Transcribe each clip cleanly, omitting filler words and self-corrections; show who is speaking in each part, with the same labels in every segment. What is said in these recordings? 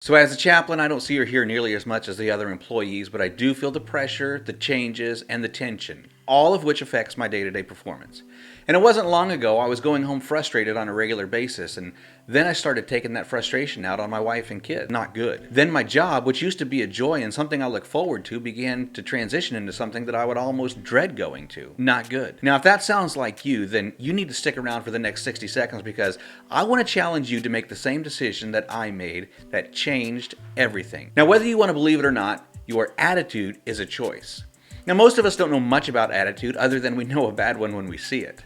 Speaker 1: So as a chaplain, I don't see or hear nearly as much as the other employees, but I do feel the pressure, the changes, and the tension, all of which affects my day-to-day performance. And it wasn't long ago I was going home frustrated on a regular basis, and then I started taking that frustration out on my wife and kids. Not good. Then my job, which used to be a joy and something I look forward to, began to transition into something that I would almost dread going to. Not good. Now, if that sounds like you, then you need to stick around for the next 60 seconds because I want to challenge you to make the same decision that I made that changed everything. Now, whether you want to believe it or not, your attitude is a choice. Now, most of us don't know much about attitude other than we know a bad one when we see it.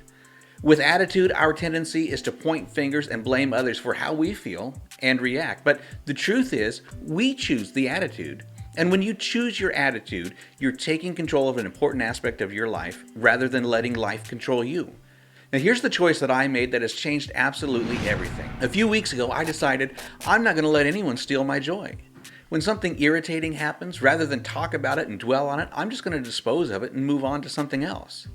Speaker 1: With attitude, our tendency is to point fingers and blame others for how we feel and react. But the truth is, we choose the attitude. And when you choose your attitude, you're taking control of an important aspect of your life rather than letting life control you. Now here's the choice that I made that has changed absolutely everything. A few weeks ago, I decided I'm not going to let anyone steal my joy. When something irritating happens, rather than talk about it and dwell on it, I'm just going to dispose of it and move on to something else.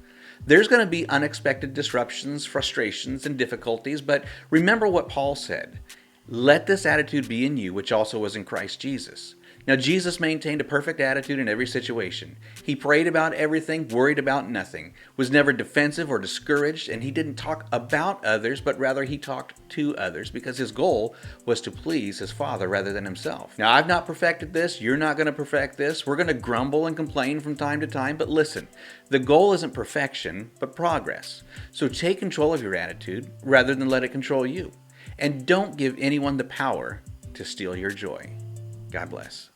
Speaker 1: There's going to be unexpected disruptions, frustrations, and difficulties, but remember what Paul said. Let this attitude be in you, which also was in Christ Jesus. Now, Jesus maintained a perfect attitude in every situation. He prayed about everything, worried about nothing, was never defensive or discouraged, and he didn't talk about others, but rather he talked to others because his goal was to please his Father rather than himself. Now, I've not perfected this. You're not going to perfect this. We're going to grumble and complain from time to time, but listen, the goal isn't perfection, but progress. So take control of your attitude rather than let it control you. And don't give anyone the power to steal your joy. God bless.